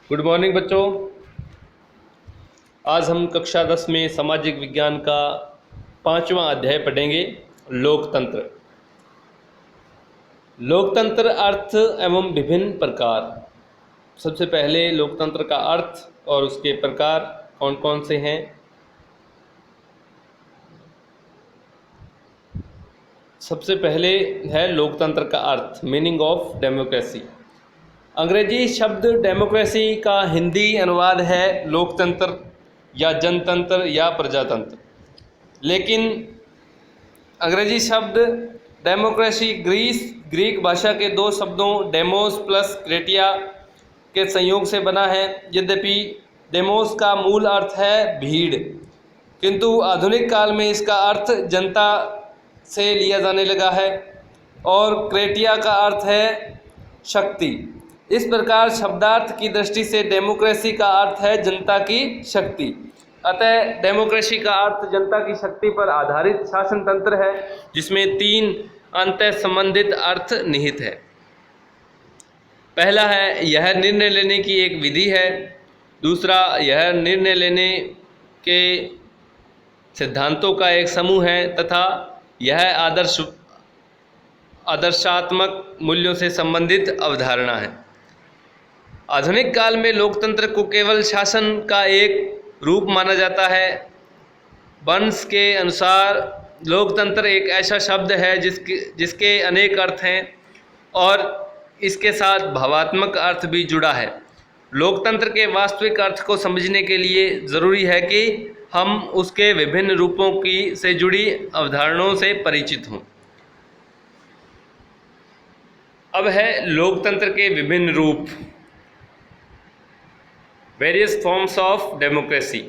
Good morning बच्चों। आज हम कक्षा 10 में सामाजिक विज्ञान का 5वां अध्याय पढ़ेंगे, लोकतंत्र। लोकतंत्र अर्थ एवं विभिन्न प्रकार। सबसे पहले लोकतंत्र का अर्थ और उसके प्रकार कौन कौन से हैं। सबसे पहले है लोकतंत्र का अर्थ, मीनिंग ऑफ डेमोक्रेसी। अंग्रेजी शब्द डेमोक्रेसी का हिंदी अनुवाद है लोकतंत्र या जनतंत्र या प्रजातंत्र। लेकिन अंग्रेजी शब्द डेमोक्रेसी ग्रीक भाषा के दो शब्दों डेमोस प्लस क्रेटिया के संयोग से बना है। यद्यपि डेमोस का मूल अर्थ है भीड़, किंतु आधुनिक काल में इसका अर्थ जनता से लिया जाने लगा है और क्रेटिया का अर्थ है शक्ति। इस प्रकार शब्दार्थ की दृष्टि से डेमोक्रेसी का अर्थ है जनता की शक्ति। अतः डेमोक्रेसी का अर्थ जनता की शक्ति पर आधारित शासन तंत्र है, जिसमें 3 अंतः संबंधित अर्थ निहित है। पहला है यह निर्णय लेने की एक विधि है। दूसरा, यह निर्णय लेने के सिद्धांतों का एक समूह है तथा यह आदर्शात्मक मूल्यों से संबंधित अवधारणा है। आधुनिक काल में लोकतंत्र को केवल शासन का एक रूप माना जाता है। बर्न्स के अनुसार लोकतंत्र एक ऐसा शब्द है जिसके अनेक अर्थ हैं और इसके साथ भावात्मक अर्थ भी जुड़ा है। लोकतंत्र के वास्तविक अर्थ को समझने के लिए ज़रूरी है कि हम उसके विभिन्न रूपों से जुड़ी अवधारणाओं से परिचित हों। अब है लोकतंत्र के विभिन्न रूप, वेरियस फॉर्म्स ऑफ डेमोक्रेसी।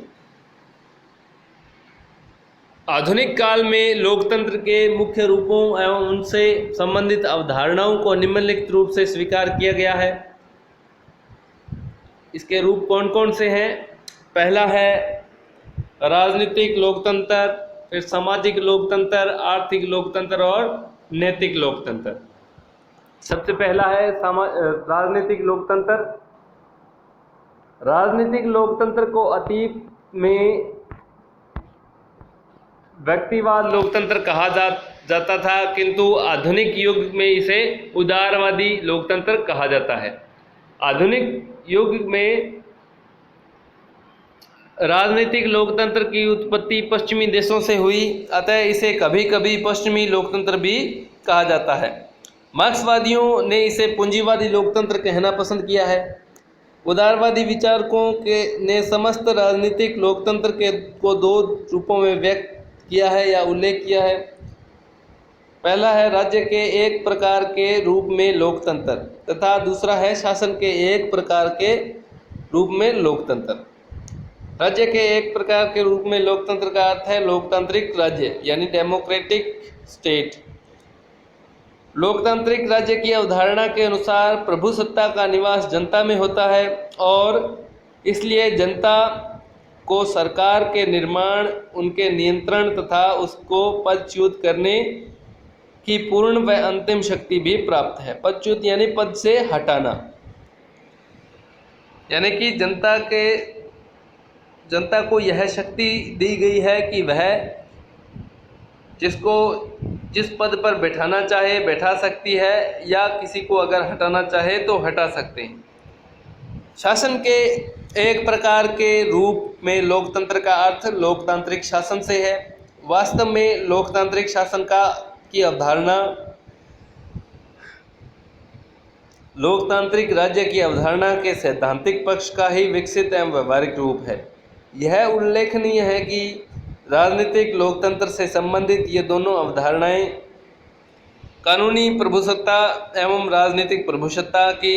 आधुनिक काल में लोकतंत्र के मुख्य रूपों एवं उनसे संबंधित अवधारणाओं को निम्नलिखित रूप से स्वीकार किया गया है। इसके रूप कौन कौन से हैं? पहला है राजनीतिक लोकतंत्र, फिर सामाजिक लोकतंत्र, आर्थिक लोकतंत्र और नैतिक लोकतंत्र। सबसे पहला है राजनीतिक लोकतंत्र। राजनीतिक लोकतंत्र को अतीत में व्यक्तिवाद लोकतंत्र कहा जाता था, किंतु आधुनिक युग में इसे उदारवादी लोकतंत्र कहा जाता है। आधुनिक युग में राजनीतिक लोकतंत्र की उत्पत्ति पश्चिमी देशों से हुई, अतः इसे कभी कभी पश्चिमी लोकतंत्र भी कहा जाता है। मार्क्सवादियों ने इसे पूंजीवादी लोकतंत्र कहना पसंद किया है। उदारवादी विचारकों ने समस्त राजनीतिक लोकतंत्र को 2 रूपों में व्यक्त किया है या उल्लेख किया है। पहला है राज्य के एक प्रकार के रूप में लोकतंत्र तथा दूसरा है शासन के एक प्रकार के रूप में लोकतंत्र। राज्य के एक प्रकार के रूप में लोकतंत्र का अर्थ है लोकतांत्रिक राज्य यानी डेमोक्रेटिक स्टेट। लोकतांत्रिक राज्य की अवधारणा के अनुसार प्रभुसत्ता का निवास जनता में होता है और इसलिए जनता को सरकार के निर्माण, उनके नियंत्रण तथा उसको पदच्युत करने की पूर्ण व अंतिम शक्ति भी प्राप्त है। पदच्युत यानी पद से हटाना, यानी कि जनता को यह शक्ति दी गई है कि वह जिसको जिस पद पर बैठाना चाहे बैठा सकती है या किसी को अगर हटाना चाहे तो हटा सकते हैं। शासन के एक प्रकार के रूप में लोकतंत्र का अर्थ लोकतांत्रिक शासन से है। वास्तव में लोकतांत्रिक शासन की अवधारणा लोकतांत्रिक राज्य की अवधारणा के सैद्धांतिक पक्ष का ही विकसित एवं व्यवहारिक रूप है। यह उल्लेखनीय है कि राजनीतिक लोकतंत्र से संबंधित ये दोनों अवधारणाएं कानूनी प्रभुसत्ता एवं राजनीतिक प्रभुसत्ता की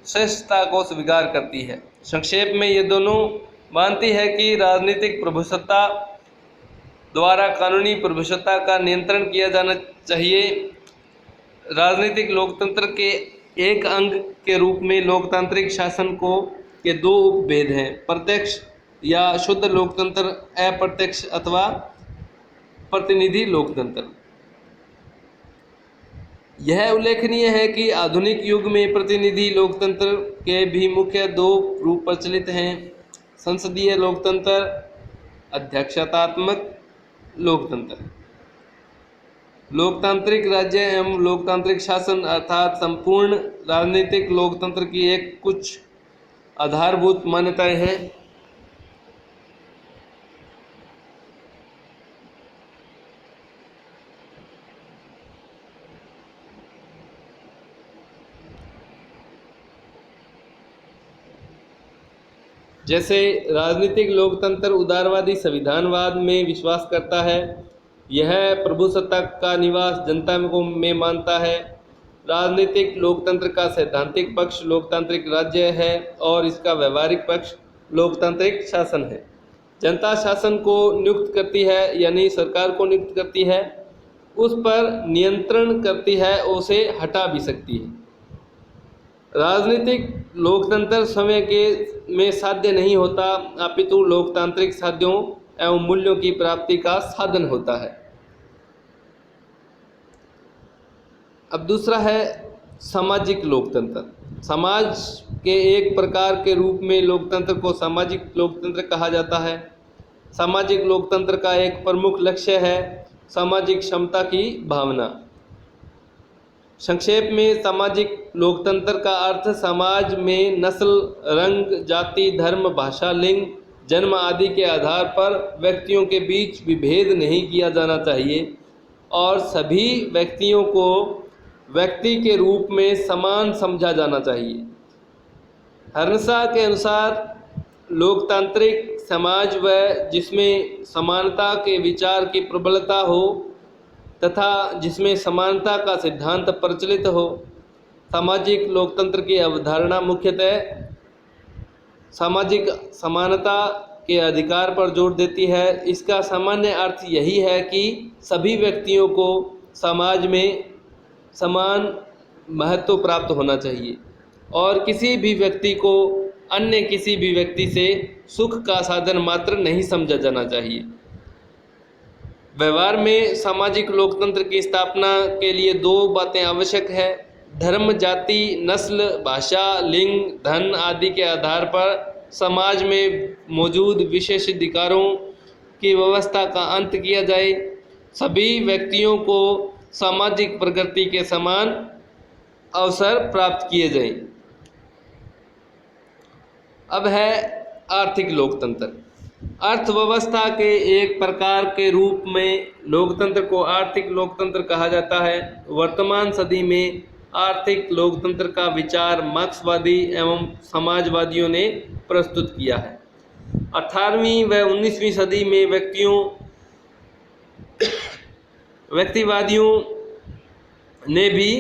श्रेष्ठता को स्वीकार करती है। संक्षेप में ये दोनों मानती है कि राजनीतिक प्रभुसत्ता द्वारा कानूनी प्रभुसत्ता का नियंत्रण किया जाना चाहिए। राजनीतिक लोकतंत्र के एक अंग के रूप में लोकतांत्रिक शासन के 2 उपभेद हैं, प्रत्यक्ष या शुद्ध लोकतंत्र, अप्रत्यक्ष अथवा प्रतिनिधि लोकतंत्र। यह उल्लेखनीय है कि आधुनिक युग में प्रतिनिधि लोकतंत्र के भी मुख्य दो रूप प्रचलित हैं: संसदीय लोकतंत्र, अध्यक्षतात्मक लोकतंत्र। लोकतांत्रिक राज्य एवं लोकतांत्रिक शासन अर्थात संपूर्ण राजनीतिक लोकतंत्र की एक कुछ आधारभूत मान्यताएं हैं। जैसे राजनीतिक लोकतंत्र उदारवादी संविधानवाद में विश्वास करता है। यह प्रभुसत्ता का निवास जनता में मानता है। राजनीतिक लोकतंत्र का सैद्धांतिक पक्ष लोकतांत्रिक राज्य है और इसका व्यवहारिक पक्ष लोकतांत्रिक शासन है। जनता शासन को नियुक्त करती है, यानी सरकार को नियुक्त करती है, उस पर नियंत्रण करती है, उसे हटा भी सकती है। राजनीतिक लोकतंत्र समय के में साध्य नहीं होता, अपितु लोकतांत्रिक साध्यों एवं मूल्यों की प्राप्ति का साधन होता है। अब दूसरा है सामाजिक लोकतंत्र। समाज के एक प्रकार के रूप में लोकतंत्र को सामाजिक लोकतंत्र कहा जाता है। सामाजिक लोकतंत्र का एक प्रमुख लक्ष्य है सामाजिक समता की भावना। संक्षेप में सामाजिक लोकतंत्र का अर्थ समाज में नस्ल, रंग, जाति, धर्म, भाषा, लिंग, जन्म आदि के आधार पर व्यक्तियों के बीच विभेद नहीं किया जाना चाहिए और सभी व्यक्तियों को व्यक्ति के रूप में समान समझा जाना चाहिए। हर्नसा के अनुसार लोकतांत्रिक समाज वह जिसमें समानता के विचार की प्रबलता हो तथा जिसमें समानता का सिद्धांत प्रचलित हो। सामाजिक लोकतंत्र की अवधारणा मुख्यतः सामाजिक समानता के अधिकार पर जोर देती है। इसका सामान्य अर्थ यही है कि सभी व्यक्तियों को समाज में समान महत्व प्राप्त होना चाहिए और किसी भी व्यक्ति को अन्य किसी भी व्यक्ति से सुख का साधन मात्र नहीं समझा जाना चाहिए। व्यवहार में सामाजिक लोकतंत्र की स्थापना के लिए दो बातें आवश्यक है: धर्म, जाति, नस्ल, भाषा, लिंग, धन आदि के आधार पर समाज में मौजूद विशेषाधिकारों की व्यवस्था का अंत किया जाए। सभी व्यक्तियों को सामाजिक प्रगति के समान अवसर प्राप्त किए जाएं। अब है आर्थिक लोकतंत्र। अर्थव्यवस्था के एक प्रकार के रूप में लोकतंत्र को आर्थिक लोकतंत्र कहा जाता है। वर्तमान सदी में आर्थिक लोकतंत्र का विचार मार्क्सवादी एवं समाजवादियों ने प्रस्तुत किया है। 18वीं व 19वीं सदी में व्यक्तिवादियों ने भी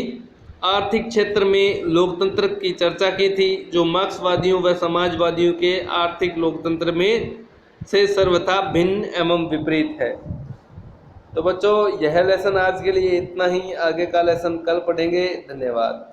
आर्थिक क्षेत्र में लोकतंत्र की चर्चा की थी, जो मार्क्सवादियों व समाजवादियों के आर्थिक लोकतंत्र में से सर्वथा भिन्न एवं विपरीत है। तो बच्चों, यह लेसन आज के लिए इतना ही। आगे का लेसन कल पढ़ेंगे। धन्यवाद।